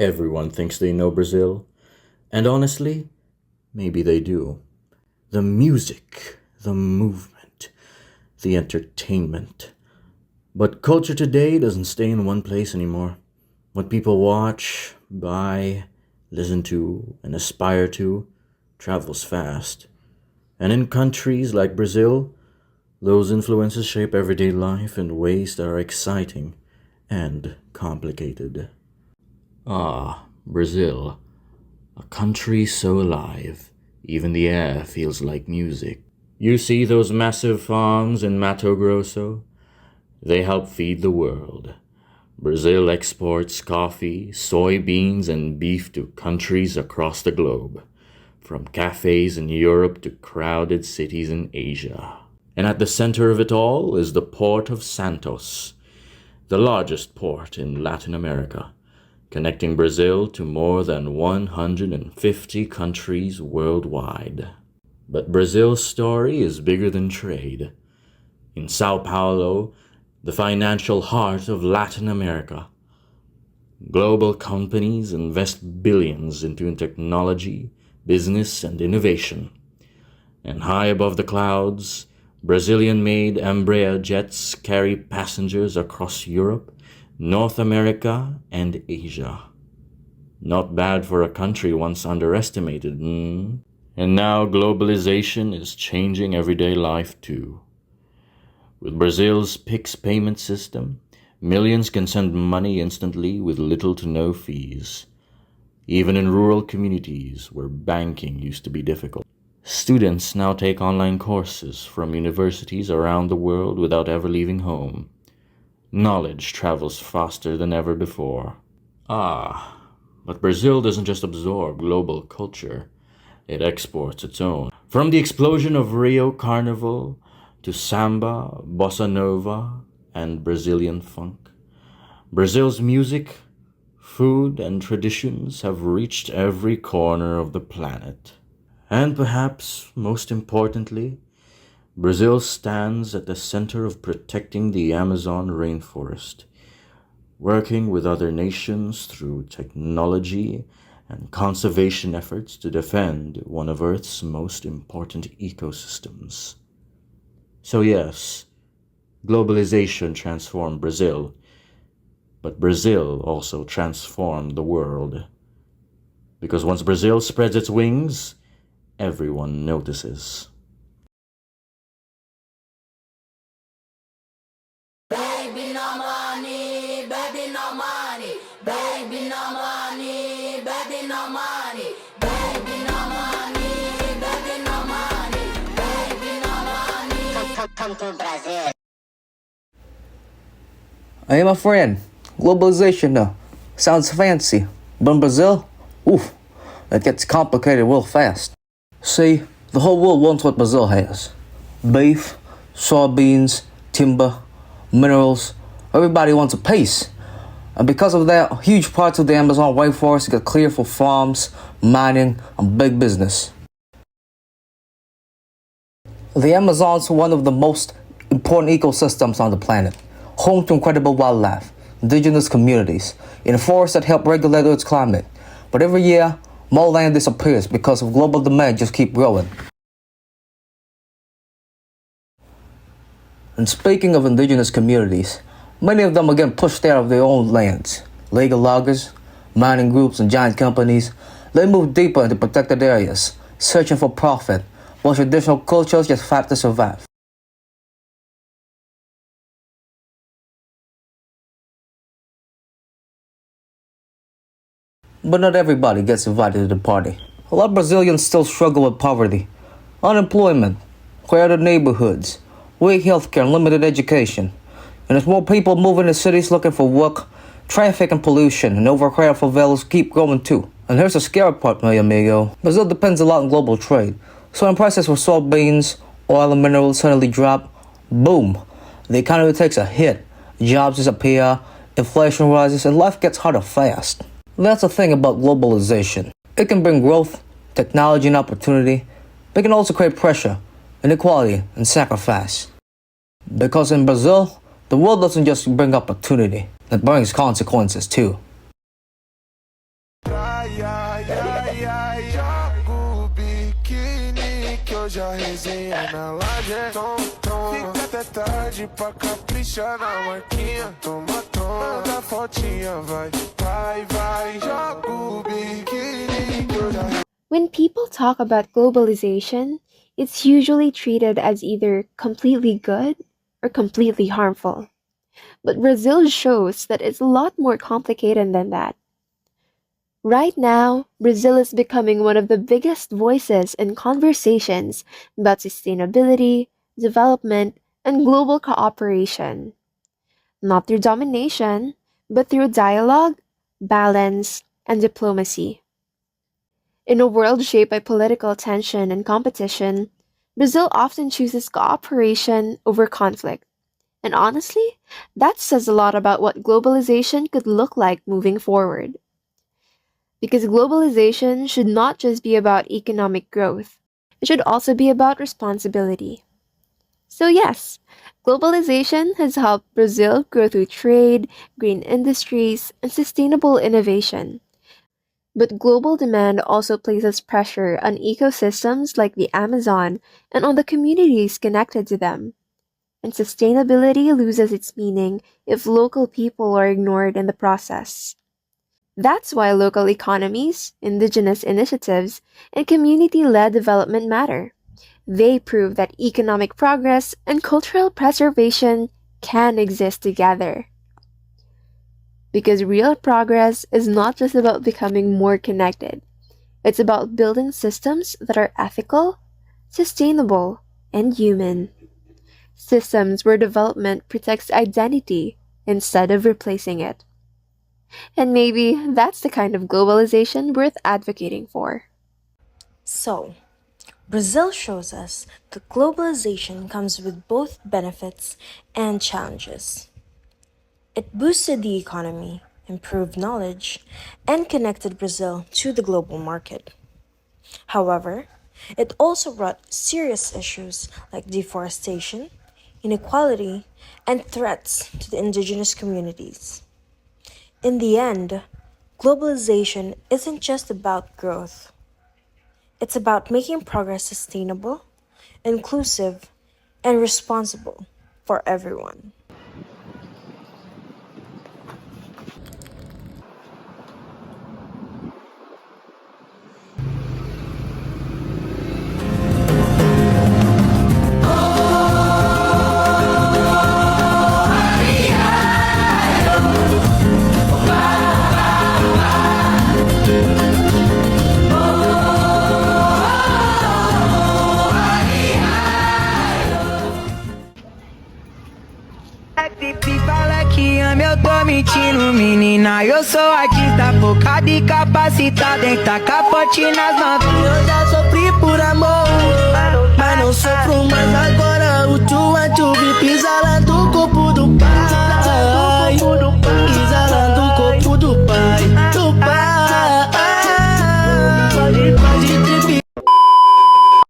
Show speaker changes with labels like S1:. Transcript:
S1: Everyone thinks they know Brazil, and honestly, maybe they do. The music, the movement, the entertainment. But culture today doesn't stay in one place anymore. What people watch, buy, listen to, and aspire to travels fast. And in countries like Brazil, those influences shape everyday life in ways that are exciting and complicated. Ah, Brazil, a country so alive, even the air feels like music. You see those massive farms in Mato Grosso? They help feed the world. Brazil exports coffee, soybeans, and beef to countries across the globe, from cafes in Europe to crowded cities in Asia. And at the center of it all is the port of Santos, the largest port in Latin America, connecting Brazil to more than 150 countries worldwide. But Brazil's story is bigger than trade. In Sao Paulo, the financial heart of Latin America, global companies invest billions into technology, business, and innovation. And high above the clouds, Brazilian-made Embraer jets carry passengers across Europe, North America, and Asia. Not bad for a country once underestimated, And now globalization is changing everyday life too. With Brazil's Pix payment system, millions can send money instantly with little to no fees, even in rural communities where banking used to be difficult. Students now take online courses from universities around the world without ever leaving home. Knowledge travels faster than ever before. But Brazil doesn't just absorb global culture, it exports its own. From the explosion of Rio Carnival to samba, bossa nova, and Brazilian funk, Brazil's music, food, and traditions have reached every corner of the planet. And perhaps most importantly, Brazil stands at the center of protecting the Amazon rainforest, working with other nations through technology and conservation efforts to defend one of Earth's most important ecosystems. So yes, globalization transformed Brazil, but Brazil also transformed the world. Because once Brazil spreads its wings, everyone notices.
S2: Baby, no money, baby, no money, baby, no money, baby, no money, baby, no money, baby, no money, baby, no money. Come to Brazil.
S3: Hey, my friend, globalization sounds fancy, but in Brazil, oof, it gets complicated real fast. See, the whole world wants what Brazil has. Beef, soybeans, timber, minerals. Everybody wants a piece. And because of that, huge parts of the Amazon rainforest get cleared for farms, mining, and big business. The Amazon is one of the most important ecosystems on the planet, home to incredible wildlife, indigenous communities, and forests that help regulate Earth's climate. But every year, more land disappears because of global demand just keep growing. And speaking of indigenous communities, many of them are getting pushed out of their own lands. Legal loggers, mining groups, and giant companies, they move deeper into protected areas, searching for profit, while traditional cultures just fight to survive. But not everybody gets invited to the party. A lot of Brazilians still struggle with poverty, unemployment, crowded neighborhoods, weak healthcare, and limited education. And as more people move into cities looking for work, traffic and pollution and overcrowded favelas keep growing too. And here's the scary part, my amigo. Brazil depends a lot on global trade. So when prices for soybeans, oil, and minerals suddenly drop, boom, the economy takes a hit. Jobs disappear, inflation rises, and life gets harder fast. That's the thing about globalization. It can bring growth, technology, and opportunity, but it can also create pressure, inequality, and sacrifice. Because in Brazil, the world doesn't just bring opportunity, it brings consequences too.
S4: a resenha na laje. Fica até tarde pra caprichar na marquinha. Toma, manda fotinha, vai, joga o biquíni que eu já.
S5: When people talk about globalization, it's usually treated as either completely good or completely harmful. But Brazil shows that it's a lot more complicated than that. Right now, Brazil is becoming one of the biggest voices in conversations about sustainability, development, and global cooperation. Not through domination, but through dialogue, balance, and diplomacy. In a world shaped by political tension and competition, Brazil often chooses cooperation over conflict. And honestly, that says a lot about what globalization could look like moving forward. Because globalization should not just be about economic growth, it should also be about responsibility. So, yes, globalization has helped Brazil grow through trade, green industries, and sustainable innovation. But global demand also places pressure on ecosystems like the Amazon and on the communities connected to them. And sustainability loses its meaning if local people are ignored in the process. That's why local economies, indigenous initiatives, and community led development matter. They prove that economic progress and cultural preservation can exist together. Because real progress is not just about becoming more connected, it's about building systems that are ethical, sustainable, and human. Systems where development protects identity instead of replacing it. And maybe that's the kind of globalization worth advocating for.
S6: So, Brazil shows us that globalization comes with both benefits and challenges. It boosted the economy, improved knowledge, and connected Brazil to the global market. However, it also brought serious issues like deforestation, inequality, and threats to the indigenous communities. In the end, globalization isn't just about growth. It's about making progress sustainable, inclusive, and responsible for everyone.
S7: Se fala que ama, eu tô mentindo, menina. Eu sou artista, focado e capacitado em tacar forte nas notas. Eu já sofri por amor.